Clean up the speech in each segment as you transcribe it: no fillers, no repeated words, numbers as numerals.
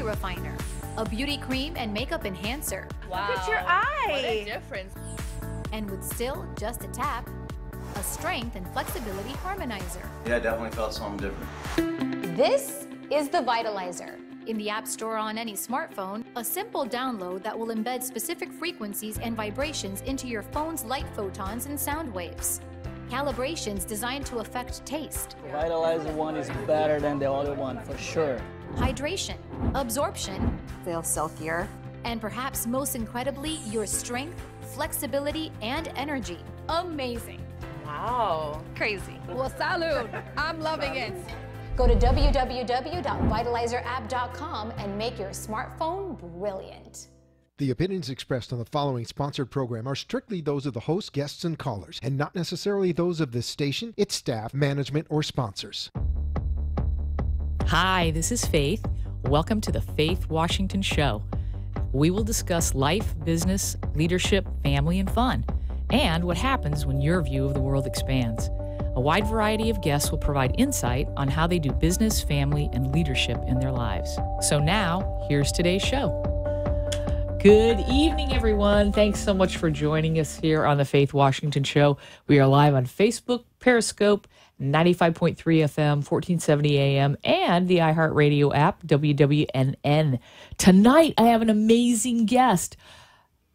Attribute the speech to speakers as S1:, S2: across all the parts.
S1: refiner, a beauty cream and makeup enhancer.
S2: Wow.
S3: Look at your eye.
S2: What a difference.
S1: And with still just a tap, a strength and flexibility harmonizer.
S4: Yeah, I definitely felt something different.
S1: This is the Vitalizer. In the App Store on any smartphone, a simple download that will embed specific frequencies and vibrations into your phone's light photons and sound waves. Calibrations designed to affect taste,
S5: The Vitalizer one is better than the other one, for sure.
S1: hydration, absorption,
S3: Feel silkier.
S1: and perhaps most incredibly, your strength, flexibility, and energy. Amazing.
S2: Wow.
S3: Crazy.
S2: Well, salud. I'm loving it.
S1: Go to www.vitalizerapp.com and make your smartphone brilliant.
S6: The opinions expressed on the following sponsored program are strictly those of the host, guests, and callers, and not necessarily those of this station, its staff, management, or sponsors.
S7: Hi, this is Faith. Welcome to the Faith Washington Show. We will discuss life, business, leadership, family, and fun, and what happens when your view of the world expands. A wide variety of guests will provide insight on how they do business, family, and leadership in their lives. So now, here's today's show. Good evening, everyone. Thanks so much for joining us here on the Faith Washington Show. We are live on Facebook, Periscope, 95.3 FM, 1470 AM, and the iHeartRadio app, WWNN. Tonight, I have an amazing guest,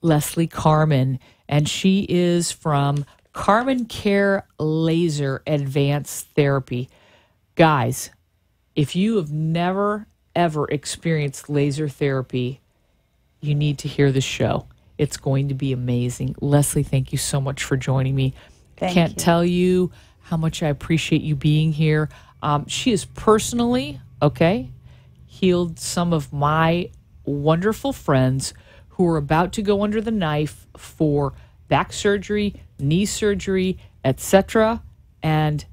S7: Leslie Carmen, and she is from Carmen Care Laser Advanced Therapy. Guys, if you have never, ever experienced laser therapy, you need to hear this show. It's going to be amazing. Leslie, thank you so much for joining me. Can't tell you how much I appreciate you being here. She has personally, healed some of my wonderful friends who are about to go under the knife for back surgery, knee surgery, etc. And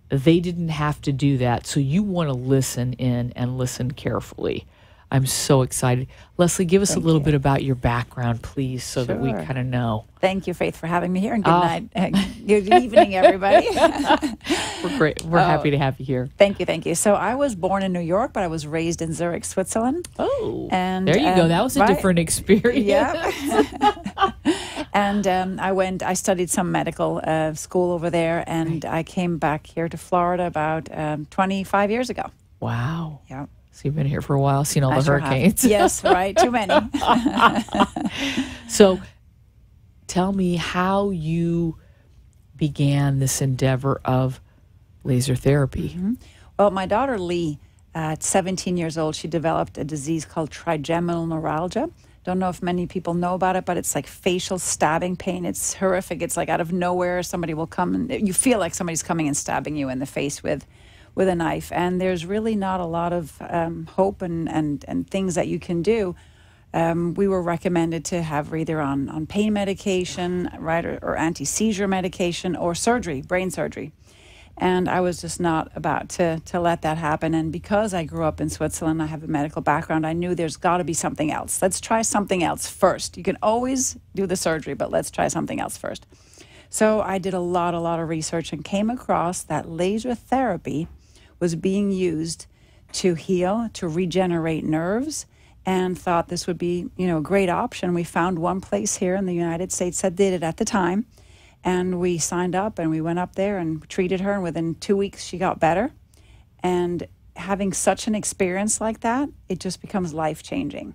S7: they didn't have to do that. So you want to listen in and listen carefully. I'm so excited. Leslie, give us a little bit about your background, please, so that we kind of know.
S3: Thank you, Faith, for having me here, and good night. Good evening, everybody.
S7: We're great. We're happy to have you here.
S3: Thank you. So I was born in New York, but I was raised in Zurich, Switzerland.
S7: Oh,
S3: and
S7: there you go. That was a different experience.
S3: Yeah. And I studied some medical school over there, and I came back here to Florida about 25 years ago.
S7: Wow.
S3: Yeah.
S7: So you've been here for a while, seen all the hurricanes.
S3: Yes, right. Too many.
S7: So tell me how you began this endeavor of laser therapy.
S3: Mm-hmm. Well, my daughter Lee, at 17 years old, she developed a disease called trigeminal neuralgia. Don't know if many people know about it, but it's like facial stabbing pain. It's horrific. It's like out of nowhere, somebody will come and you feel like somebody's coming and stabbing you in the face with a knife. And there's really not a lot of hope and things that you can do. We were recommended to have either on pain medication, right, or anti-seizure medication, or surgery, brain surgery. And I was just not about to let that happen. And because I grew up in Switzerland, I have a medical background, I knew there's got to be something else. Let's try something else first. You can always do the surgery, but let's try something else first. So I did a lot of research and came across that laser therapy was being used to heal, to regenerate nerves, and thought this would be, a great option. We found one place here in the United States that did it at the time, and we signed up and we went up there and treated her, and within 2 weeks she got better. And having such an experience like that, it just becomes life-changing.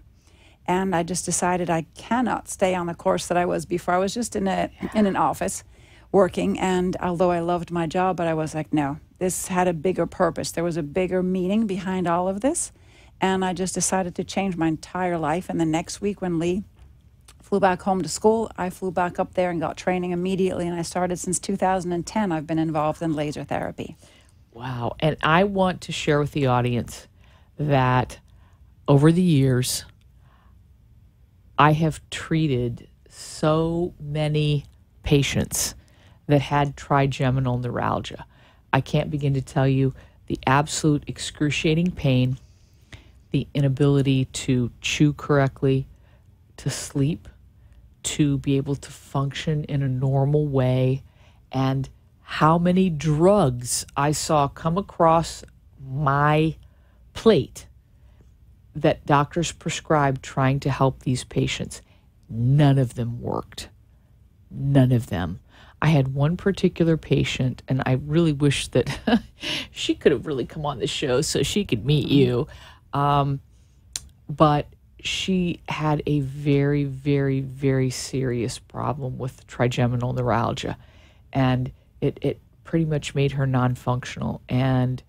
S3: And I just decided I cannot stay on the course that I was before. I was just in an office working, and although I loved my job, but I was like, no, this had a bigger purpose. There was a bigger meaning behind all of this. And I just decided to change my entire life. And the next week when Lee flew back home to school, I flew back up there and got training immediately. And I started since 2010. I've been involved in laser therapy.
S7: Wow. And I want to share with the audience that over the years, I have treated so many patients that had trigeminal neuralgia. I can't begin to tell you the absolute excruciating pain, the inability to chew correctly, to sleep, to be able to function in a normal way, and how many drugs I saw come across my plate that doctors prescribed trying to help these patients, none of them worked. None of them. I had one particular patient, and I really wish that she could have really come on the show so she could meet you. But she had a very, very, very serious problem with trigeminal neuralgia. And it pretty much made her non-functional. And,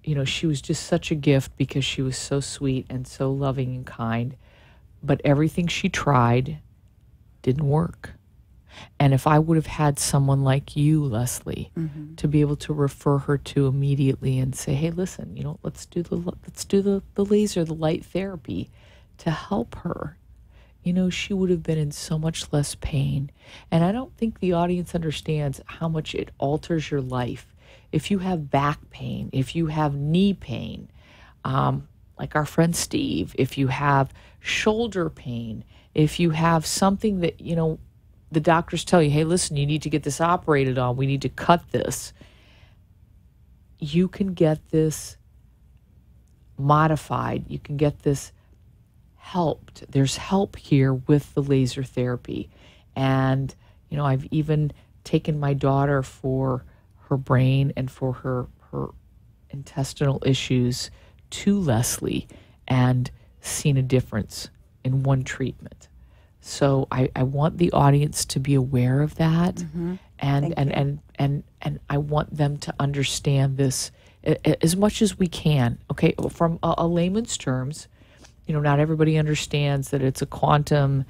S7: you know, she was just such a gift because she was so sweet and so loving and kind. But everything she tried didn't work. And if I would have had someone like you, Leslie, to be able to refer her to immediately and say, hey, listen, you know, let's do the laser, the light therapy to help her, you know, she would have been in so much less pain. And I don't think the audience understands how much it alters your life. If you have back pain, if you have knee pain, like our friend Steve, if you have shoulder pain, if you have something that, you know, the doctors tell you, hey, listen, you need to get this operated on. We need to cut this. You can get this modified. You can get this helped. There's help here with the laser therapy. And, you know, I've even taken my daughter for her brain and for her intestinal issues to Leslie and seen a difference in one treatment. So I want the audience to be aware of that, and I want them to understand this as much as we can. Okay, from a layman's terms, you know, not everybody understands that it's a quantum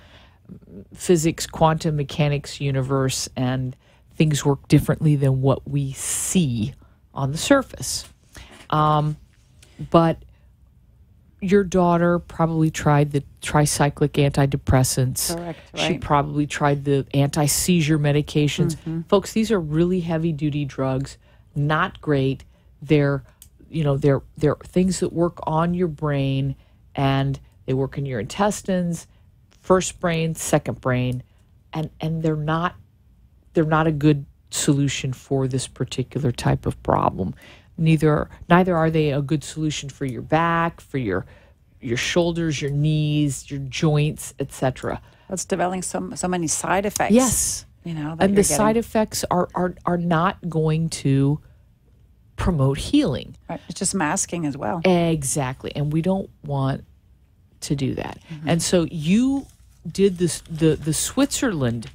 S7: physics, quantum mechanics universe, and things work differently than what we see on the surface. But your daughter probably tried the tricyclic antidepressants.
S3: Correct,
S7: She
S3: right.
S7: probably tried the anti-seizure medications. Folks, these are really heavy-duty drugs, not great. They're, you know, they're things that work on your brain, and they work in your intestines, first brain, second brain, and they're not a good solution for this particular type of problem. Neither are they a good solution for your back, for your shoulders, your knees, your joints, etc.
S3: It's developing so many side effects.
S7: Yes,
S3: you know,
S7: and the side effects are not going to promote healing.
S3: Right. It's just masking as well.
S7: Exactly, and we don't want to do that. And so you did this the Switzerland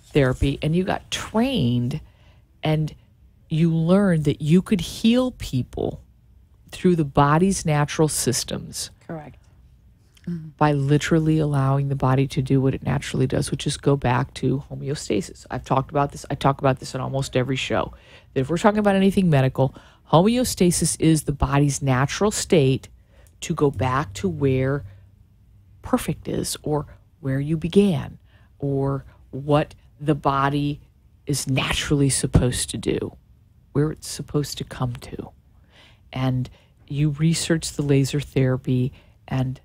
S7: therapy, and you got trained, and you learned that you could heal people through the body's natural systems.
S3: Correct.
S7: By literally allowing the body to do what it naturally does, which is go back to homeostasis. I've talked about this. I talk about this in almost every show. That if we're talking about anything medical, homeostasis is the body's natural state to go back to where perfect is, or where you began, or what the body is naturally supposed to do, where it's supposed to come to. And you research the laser therapy, and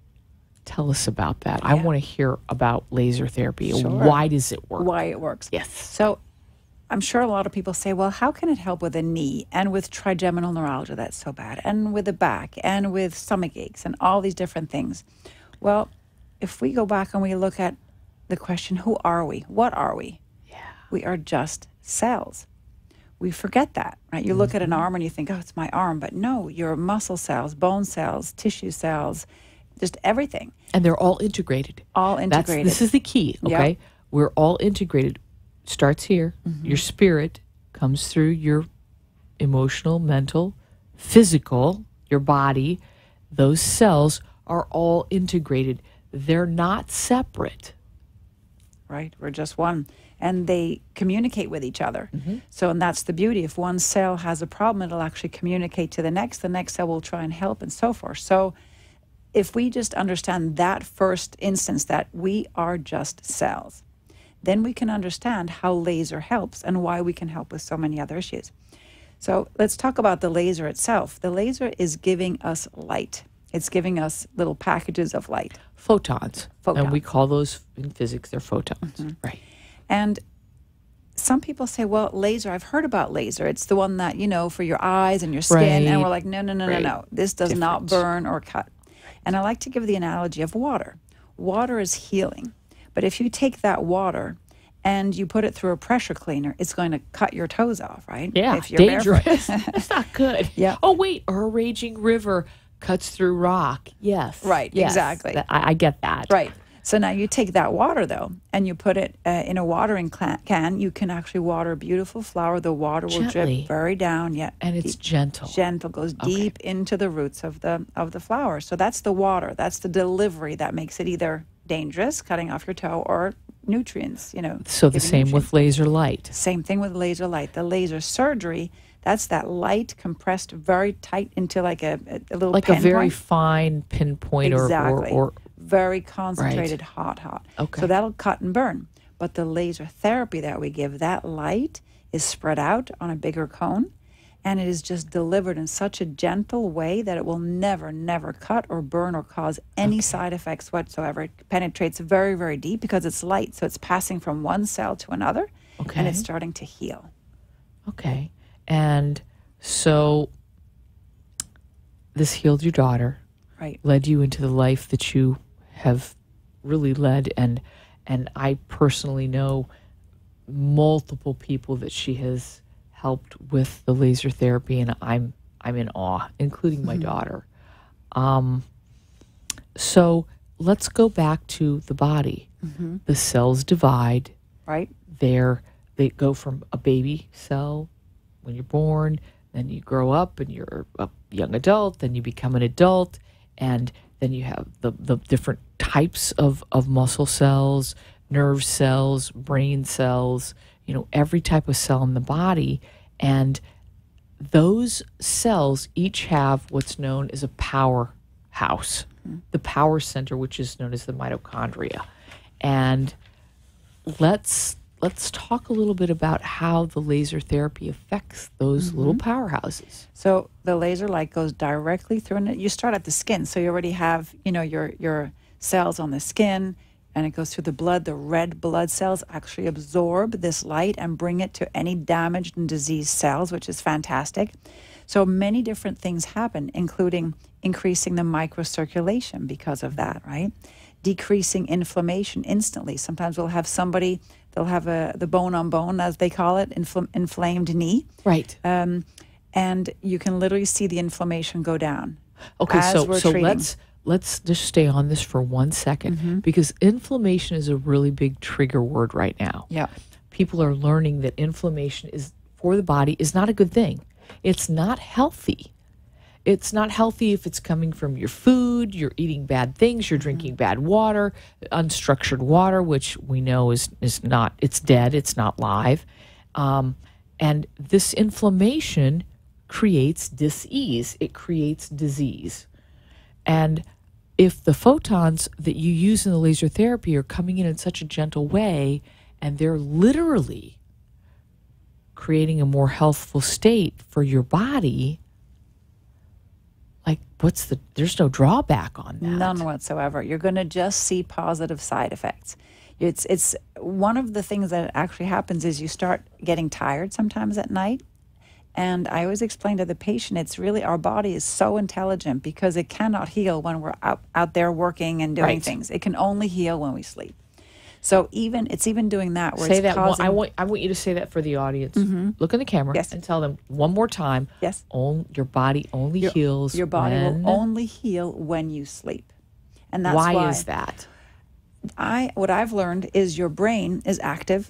S7: tell us about that. I want to hear about laser therapy.
S3: Sure.
S7: Why does it work?
S3: Why it works.
S7: Yes.
S3: So I'm sure a lot of people say, well, how can it help with a knee and with trigeminal neuralgia that's so bad, and with the back and with stomach aches and all these different things? Well, if we go back and we look at the question, who are we? What are we? Yeah. We are just cells. We forget that, right? You look at an arm and you think, oh, it's my arm. But no, you're muscle cells, bone cells, tissue cells, just everything.
S7: And they're all integrated.
S3: All integrated.
S7: This is the key, okay?
S3: Yep.
S7: We're all integrated. Starts here. Your spirit comes through your emotional, mental, physical, your body. Those cells are all integrated. They're not separate.
S3: Right, we're just one. And they communicate with each other. So, and that's the beauty. If one cell has a problem, it'll actually communicate to the next cell will try and help, and so forth. So if we just understand that first instance, that we are just cells, then we can understand how laser helps and why we can help with so many other issues. So let's talk about the laser itself. The laser is giving us light. It's giving us little packages of light.
S7: Photons.
S3: Photons.
S7: And we call those, in physics, they're photons. Right.
S3: And some people say, well, laser, I've heard about laser. It's the one that, you know, for your eyes and your skin. And
S7: Right.
S3: we're like, no. This does not
S7: Different.
S3: burn or cut. And I like to give the analogy of water. Water is healing. But if you take that water and you put it through a pressure cleaner, it's going to cut your toes off, right?
S7: Yeah,
S3: if you're
S7: dangerous.
S3: barefoot.
S7: That's not good.
S3: Yeah.
S7: Oh, wait, or a raging river cuts through rock. Yes.
S3: Right,
S7: Yes.
S3: exactly.
S7: I get that.
S3: Right. So now you take that water, though, and you put it in a watering can. You can actually water a beautiful flower. The water will
S7: Gently.
S3: drip very down. Yeah.
S7: And it's gentle.
S3: Gentle, goes deep into the roots of the flower. So that's the water. That's the delivery that makes it either dangerous, cutting off your toe, or nutrients,
S7: So the
S3: giving
S7: same
S3: nutrients.
S7: with laser light.
S3: Same thing with laser light. The laser surgery, that's that light compressed very tight into like a little
S7: Like a very
S3: pinpoint.
S7: fine pinpoint
S3: Exactly.
S7: or
S3: very concentrated, hot.
S7: Okay.
S3: So that'll cut and burn. But the laser therapy that we give, that light is spread out on a bigger cone, and it is just delivered in such a gentle way that it will never, never cut or burn or cause any side effects whatsoever. It penetrates very, very deep because it's light. So it's passing from one cell to another, and it's starting to heal.
S7: Okay. And so this healed your daughter,
S3: Right.
S7: led you into the life that you have really led, and I personally know multiple people that she has helped with the laser therapy, and I'm in awe, including my daughter. So let's go back to the body. The cells divide.
S3: Right.
S7: They go from a baby cell when you're born, then you grow up and you're a young adult, then you become an adult, and then you have the different types of muscle cells, nerve cells, brain cells, every type of cell in the body. And those cells each have what's known as a powerhouse, the power center, which is known as the mitochondria. And let's talk a little bit about how the laser therapy affects those little powerhouses.
S3: So the laser light goes directly through, and you start at the skin. So you already have, your cells on the skin, and it goes through the blood. The red blood cells actually absorb this light and bring it to any damaged and diseased cells, which is fantastic. So many different things happen, including increasing the microcirculation because of that, right? Decreasing inflammation instantly. Sometimes we'll have somebody, they'll have the bone on bone, as they call it, inflamed knee.
S7: Right.
S3: And you can literally see the inflammation go down.
S7: Okay,
S3: as
S7: so
S3: we're treating.
S7: let's just stay on this for 1 second, because inflammation is a really big trigger word right now.
S3: Yeah.
S7: People are learning that inflammation is for the body is not a good thing. It's not healthy. It's not healthy if it's coming from your food, you're eating bad things, you're drinking bad water, unstructured water, which we know is not, it's dead, it's not live. And this inflammation creates dis-ease. It creates disease. And if the photons that you use in the laser therapy are coming in such a gentle way, and they're literally creating a more healthful state for your body, like there's no drawback on that.
S3: None whatsoever. You're going to just see positive side effects. It's one of the things that actually happens is you start getting tired sometimes at night. And I always explain to the patient, it's really our body is so intelligent because it cannot heal when we're out there working and doing things. It can only heal when we sleep. So it's even doing that where
S7: say
S3: it's
S7: that
S3: causing...
S7: I want you to say that for the audience. Look in the camera and tell them one more time.
S3: Yes.
S7: Your body only heals.
S3: Your body
S7: when...
S3: will only heal when you sleep. And that's why
S7: is that?
S3: What I've learned is your brain is active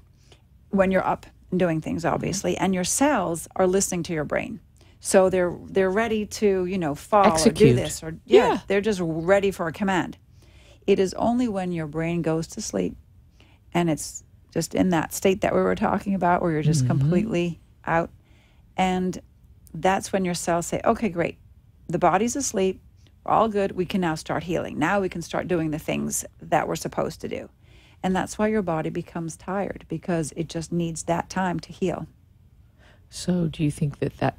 S3: when you're up and doing things, obviously, and your cells are listening to your brain. So they're ready to, fall
S7: Execute.
S3: or do this or they're just ready for a command. It is only when your brain goes to sleep and it's just in that state that we were talking about where you're just completely out. And that's when your cells say, okay, great. The body's asleep. We're all good. We can now start healing. Now we can start doing the things that we're supposed to do. And that's why your body becomes tired, because it just needs that time to heal.
S7: So do you think that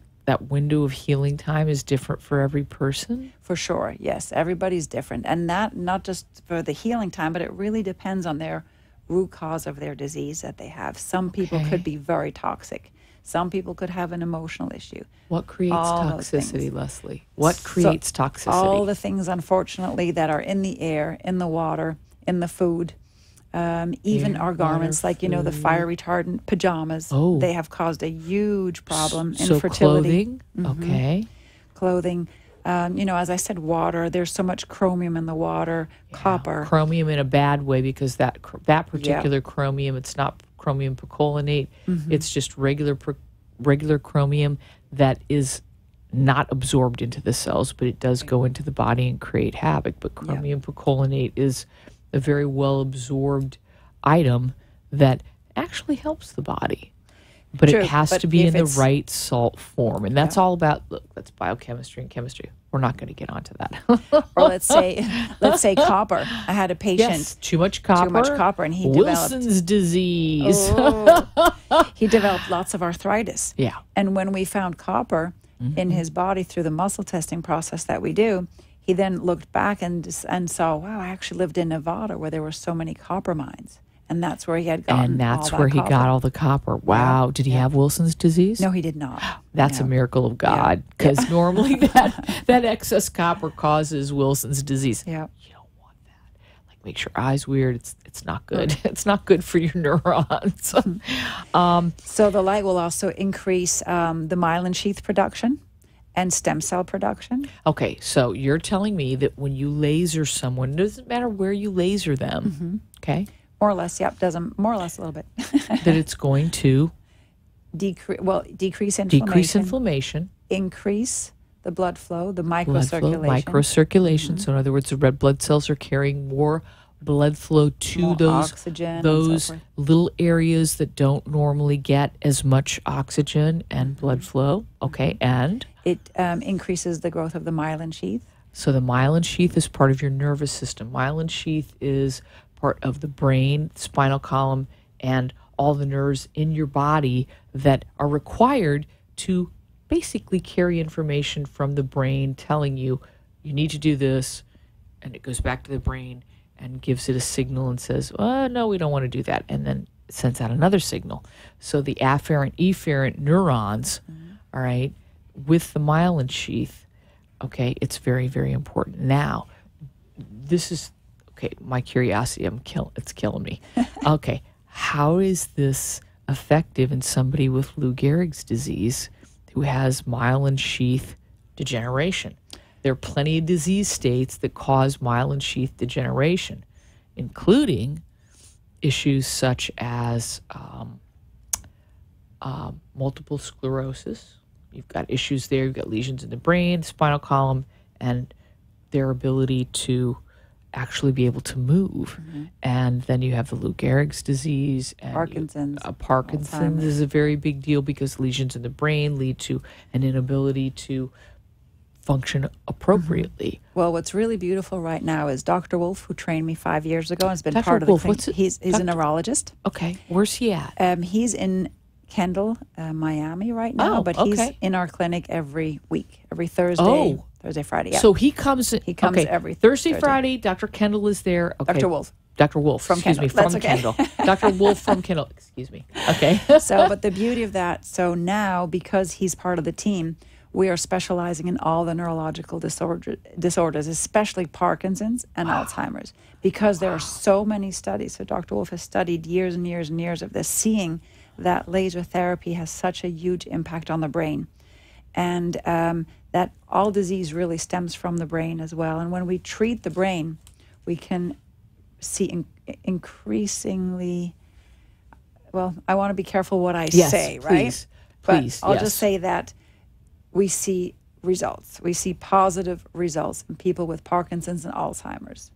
S7: window of healing time is different for every person?
S3: For sure, yes. Everybody's different. And that not just for the healing time, but it really depends on their root cause of their disease that they have. Some people could be very toxic. Some people could have an emotional issue.
S7: What creates
S3: All those
S7: toxicity,
S3: things.
S7: Leslie? What
S3: So,
S7: creates toxicity?
S3: All the things, unfortunately, that are in the air, in the water, in the food, even
S7: Air,
S3: our garments,
S7: water,
S3: like, you know, the
S7: food.
S3: fire retardant pajamas.
S7: Oh.
S3: They have caused a huge problem in
S7: so
S3: fertility.
S7: clothing, okay.
S3: Clothing. You know, as I said, water. There's so much chromium in the water, copper.
S7: Chromium in a bad way, because that particular chromium, it's not chromium perchlorate. It's just regular chromium that is not absorbed into the cells, but it does go into the body and create havoc. But chromium perchlorate is a very well absorbed item that actually helps the body. But
S3: True,
S7: it has
S3: but
S7: to be
S3: if
S7: in the
S3: it's-
S7: right salt form. And that's all about, look, that's biochemistry and chemistry. We're not going to get onto that.
S3: Or let's say copper. I had a patient.
S7: Yes, too much copper.
S3: And he developed
S7: Wilson's disease.
S3: he developed lots of arthritis.
S7: Yeah.
S3: And when we found copper in his body through the muscle testing process that we do, he then looked back and saw, wow, I actually lived in Nevada where there were so many copper mines. And that's where he had gotten
S7: And that's
S3: all
S7: where
S3: that
S7: he
S3: copper.
S7: got all the copper. Wow. Did he have Wilson's disease?
S3: No, he did not.
S7: That's a
S3: No.
S7: miracle of God, because normally that excess copper causes Wilson's disease.
S3: Yeah.
S7: You don't want that. Like, makes your eyes weird. It's not good. It's not good for your neurons.
S3: So the light will also increase the myelin sheath production and stem cell production.
S7: Okay, so you're telling me that when you laser someone, it doesn't matter where you laser them, okay,
S3: More or less, yep, doesn't more or less a little bit.
S7: that it's going to
S3: Decrease inflammation.
S7: decrease inflammation,
S3: Increase the blood flow, the
S7: blood flow,
S3: microcirculation.
S7: microcirculation. So in other words, the red blood cells are carrying more blood flow to
S3: More
S7: those
S3: oxygen and so
S7: those
S3: forth.
S7: little areas that don't normally get as much oxygen and blood flow. Okay, and
S3: It increases the growth of the myelin sheath.
S7: so the myelin sheath is part of your nervous system. Myelin sheath is part of the brain, spinal column, and all the nerves in your body that are required to basically carry information from the brain telling you, you need to do this, and it goes back to the brain and gives it a signal and says, no, we don't want to do that, and then it sends out another signal. So the afferent, efferent neurons, all right, with the myelin sheath, okay, it's very, very important. Now, this is, okay, my curiosity, it's killing me. Okay, how is this effective in somebody with Lou Gehrig's disease who has myelin sheath degeneration? There are plenty of disease states that cause myelin sheath degeneration, including issues such as multiple sclerosis. You've got issues there. You've got lesions in the brain, spinal column, and their ability to actually be able to move. And then you have the Lou Gehrig's disease. And
S3: Parkinson's,
S7: Parkinson's
S3: Alzheimer's.
S7: is a very big deal because lesions in the brain lead to an inability to function appropriately.
S3: Well, what's really beautiful right now is Dr. Wolf, who trained me 5 years ago and has been
S7: Dr.
S3: part of
S7: Wolf,
S3: the
S7: what's
S3: clinic.
S7: it-
S3: He's a
S7: Dr.
S3: neurologist.
S7: Okay, where's he at?
S3: He's in Kendall, Miami right now,
S7: Oh,
S3: but he's
S7: okay.
S3: in our clinic every week, every Thursday,
S7: Oh.
S3: Thursday, Friday. Yeah.
S7: So he comes.
S3: He comes
S7: okay,
S3: every
S7: Thursday,
S3: Thursday.
S7: Friday. Dr. Kendall is there. Okay.
S3: Dr. Wolf.
S7: Dr. Wolf.
S3: From
S7: excuse me,
S3: Kendall.
S7: from
S3: That's okay.
S7: Kendall. Dr. Wolf from Kendall. Excuse me. Okay.
S3: So, but the beauty of that, so now because he's part of the team, we are specializing in all the neurological disorders, especially Parkinson's and Alzheimer's, because there are so many studies. So Dr. Wolf has studied years and years and years of this, seeing that laser therapy has such a huge impact on the brain. And that all disease really stems from the brain as well. And when we treat the brain, we can see increasingly, well, I want to be careful what I
S7: Yes,
S3: say, right?
S7: please.
S3: But
S7: Please,
S3: I'll
S7: yes.
S3: just say that we see results. We see positive results in people with Parkinson's and Alzheimer's.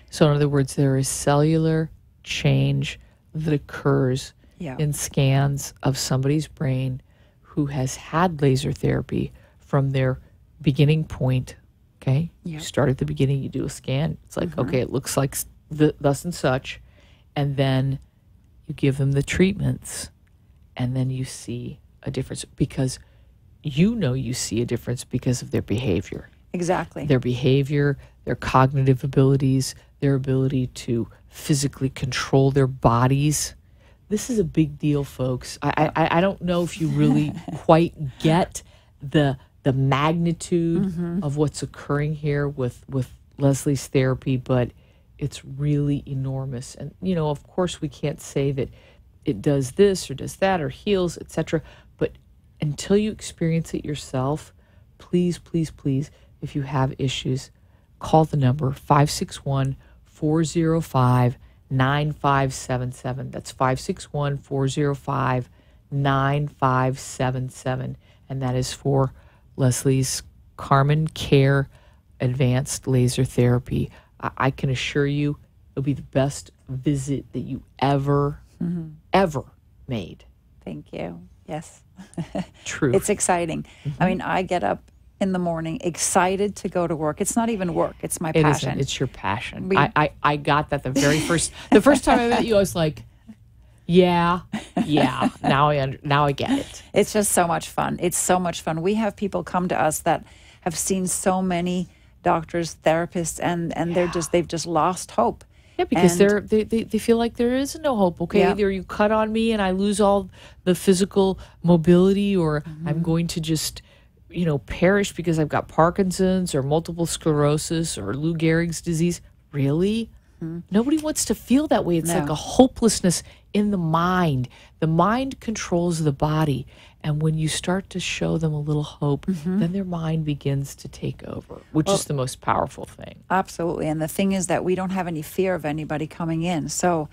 S7: So, in other words, there is cellular change that occurs
S3: Yeah.
S7: in scans of somebody's brain who has had laser therapy from their beginning point. Okay. You
S3: Yep.
S7: start at the beginning, you do a scan. It's like, okay, it looks like thus and such. And then you give them the treatments, and then you see a difference because you see a difference because of their behavior.
S3: Exactly.
S7: Their behavior, their cognitive abilities, their ability to physically control their bodies, this is a big deal, folks. I don't know if you really quite get the magnitude of what's occurring here with Leslie's therapy, but it's really enormous. And, you know, of course, we can't say that it does this or does that or heals, etc. But until you experience it yourself, please, please, please, if you have issues, call the number 561-405-9577. That's 561-405-9577. And that is for Leslie's Carmen Care Advanced Laser Therapy. I can assure you it'll be the best visit that you ever made.
S3: Thank you. Yes.
S7: True.
S3: It's exciting. I mean, I get up in the morning excited to go to work. It's not even work. It's my passion.
S7: Isn't. It's your passion. I got that the first time I met you. I was like, yeah. Now I get it.
S3: It's just so much fun. It's so much fun. We have people come to us that have seen so many doctors, therapists, and they've just lost hope.
S7: Yeah, because they feel like there is no hope. Okay, either you cut on me and I lose all the physical mobility, or I'm going to just, perish because I've got Parkinson's or multiple sclerosis or Lou Gehrig's disease. Really? Nobody wants to feel that way. It's like a hopelessness in the mind. The mind controls the body. And when you start to show them a little hope, then their mind begins to take over, which is the most powerful thing.
S3: Absolutely. And the thing is that we don't have any fear of anybody coming in. So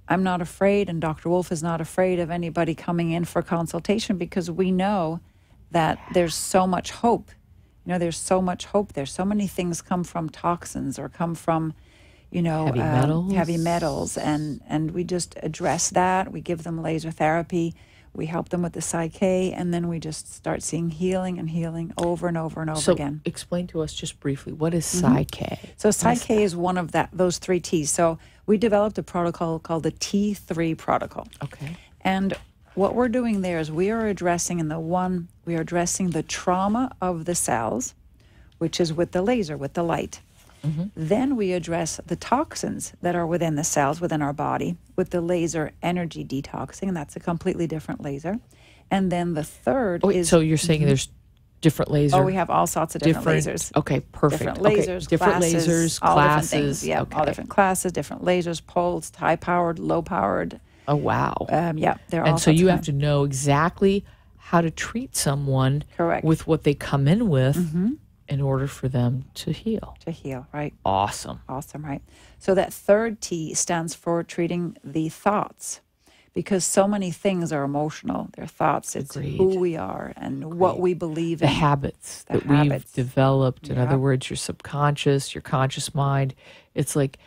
S3: I'm not afraid, and Dr. Wolf is not afraid of anybody coming in for consultation, because we know that there's so much hope. There's so much hope. There's so many things come from toxins or come from heavy metals, and we just address that. We give them laser therapy. We help them with the Psyche, and then we just start seeing healing and healing over and over and over again.
S7: So explain to us just briefly, what is Psyche?
S3: So Psyche is one of those 3 T's. So we developed a protocol called the T3 protocol.
S7: Okay.
S3: And what we're doing there is we are addressing the trauma of the cells, which is with the laser, with the light. Then we address the toxins that are within the cells, within our body, with the laser energy detoxing, and that's a completely different laser. And then the third is...
S7: So you're saying there's different lasers?
S3: Oh, we have all sorts of different lasers.
S7: Okay, perfect.
S3: Different lasers,
S7: different
S3: classes,
S7: lasers,
S3: all
S7: classes.
S3: Different things. Yeah, all different classes, different lasers, pulsed, high-powered, low-powered.
S7: Oh, wow.
S3: Yeah, they're all.
S7: And so you have to know exactly how to treat someone with what they come in with in order for them to heal.
S3: To heal, right.
S7: Awesome.
S3: Awesome, right. So that third T stands for treating the thoughts, because so many things are emotional. They're thoughts. It's who we are and what we believe in.
S7: The habits that we've developed. In other words, your subconscious, your conscious mind. It's like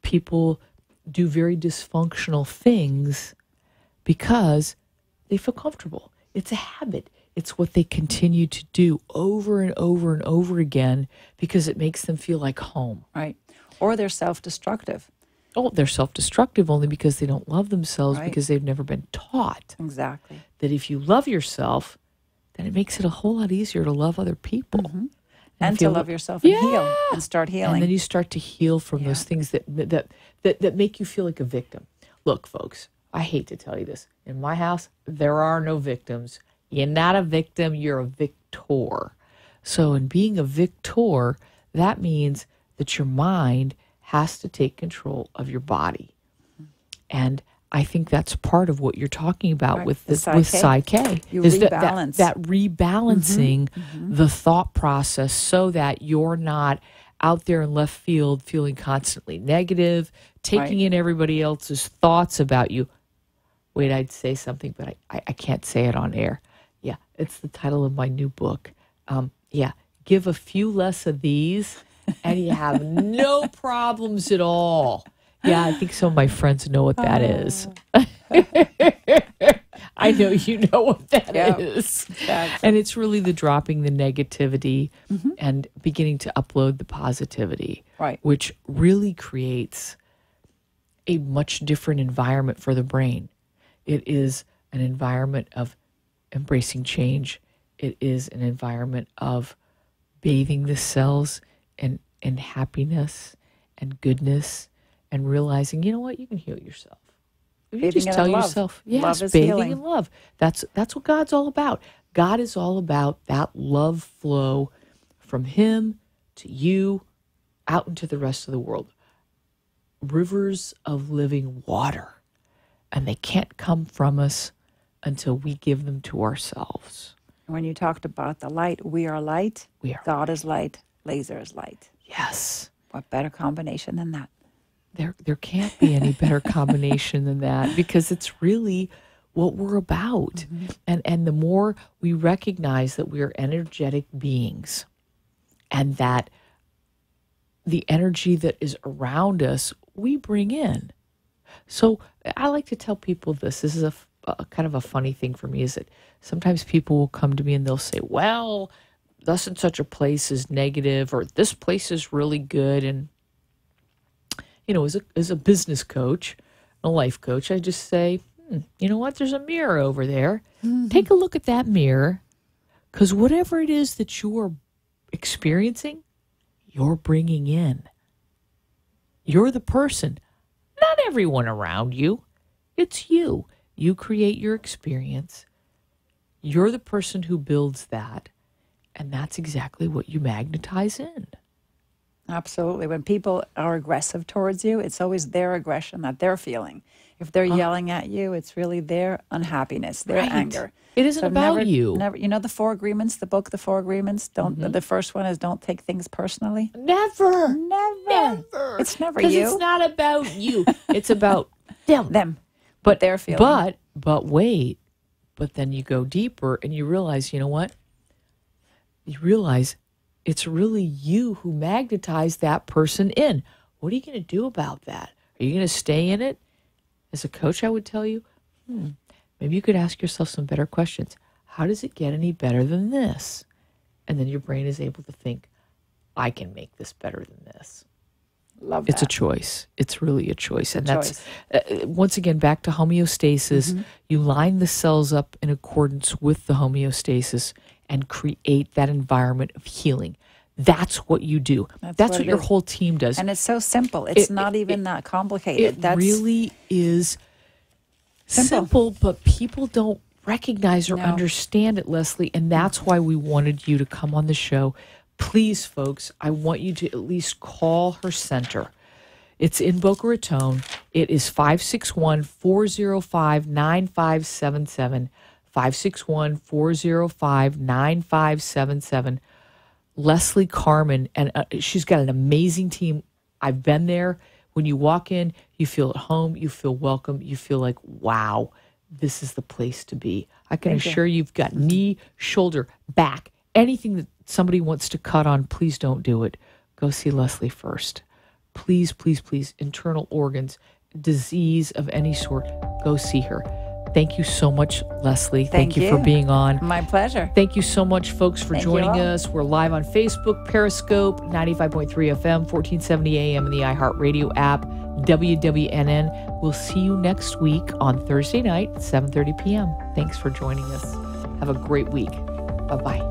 S7: people do very dysfunctional things because they feel comfortable. It's a habit. It's what they continue to do over and over and over again because it makes them feel like home.
S3: Right. Or they're self-destructive.
S7: Oh, they're self-destructive only because they don't love themselves, because they've never been taught.
S3: Exactly.
S7: That if you love yourself, then it makes it a whole lot easier to love other people.
S3: And to love yourself and heal and start healing.
S7: And then you start to heal from those things that make you feel like a victim. Look, folks, I hate to tell you this. In my house, there are no victims. You're not a victim, you're a victor. So in being a victor, that means that your mind has to take control of your body. And I think that's part of what you're talking about with Psyche.
S3: You rebalance.
S7: That rebalancing the thought process so that you're not out there in left field feeling constantly negative, taking in everybody else's thoughts about you. Wait, I'd say something, but I can't say it on air. Yeah, it's the title of my new book. Give a few less of these and you have no problems at all. Yeah, I think some of my friends know what that is. I know you know what that is. And it's really the dropping the negativity and beginning to upload the positivity, which really creates a much different environment for the brain. It is an environment of embracing change. It is an environment of bathing the cells in happiness and goodness and realizing, you know what, you can heal yourself. You
S3: Bathing
S7: just
S3: in
S7: tell
S3: love.
S7: yourself, yes,
S3: Love is
S7: bathing
S3: healing.
S7: in love. That's what God's all about. God is all about that love flow from him to you out into the rest of the world. Rivers of living water. And they can't come from us until we give them to ourselves.
S3: When you talked about the light, we are light.
S7: We are
S3: God is light. Laser is light.
S7: Yes.
S3: What better combination than that?
S7: There can't be any better combination than that, because it's really what we're about. And the more we recognize that we are energetic beings and that the energy that is around us, we bring in. So I like to tell people this. This is a kind of a funny thing for me, is that sometimes people will come to me and they'll say, well, thus and such a place is negative, or this place is really good. And, you know, as a business coach, a life coach, I just say, you know what? There's a mirror over there. Take a look at that mirror, because whatever it is that you're experiencing, you're bringing in. You're the person, not everyone around you. It's you. You create your experience. You're the person who builds that. And that's exactly what you magnetize in.
S3: Absolutely. When people are aggressive towards you, it's always their aggression that they're feeling. If they're yelling at you, it's really their unhappiness, their
S7: Right.
S3: anger.
S7: It isn't about you.
S3: Never, you know the Four Agreements, the book, The Four Agreements? The first one is don't take things personally.
S7: Never.
S3: Never. It's never
S7: Because
S3: you.
S7: it's not about you. It's about them.
S3: Them.
S7: But
S3: they're feeling.
S7: But wait. But then you go deeper and you realize, you know what? You realize it's really you who magnetized that person in. What are you going to do about that? Are you going to stay in it? As a coach, I would tell you, maybe you could ask yourself some better questions. How does it get any better than this? And then your brain is able to think, I can make this better than this.
S3: Love that.
S7: It's a choice. It's really a choice. And that's, once again, back to homeostasis. You line the cells up in accordance with the homeostasis and create that environment of healing. That's what you do. That's what your whole team does.
S3: And it's so simple. It's not even that complicated.
S7: It really is simple, but people don't recognize or understand it, Leslie. And that's why we wanted you to come on the show. Please, folks, I want you to at least call her center. It's in Boca Raton. It is 561-405-9577. 561-405-9577. Leslie Carmen, and she's got an amazing team. I've been there. When you walk in, you feel at home, you feel welcome, you feel like, wow, this is the place to be. I can assure you've got knee, shoulder, back, anything that somebody wants to cut on, please don't do it. Go see Leslie first. Please, please, please. Internal organs, disease of any sort, go see her. Thank you so much, Leslie. Thank you for being on.
S3: My pleasure.
S7: Thank you so much, folks, for joining us. We're live on Facebook, Periscope, 95.3 FM, 1470 AM, and the iHeartRadio app, WWNN. We'll see you next week on Thursday night, 7:30 p.m. Thanks for joining us. Have a great week. Bye-bye.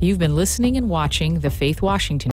S7: You've been listening and watching The Faith Washington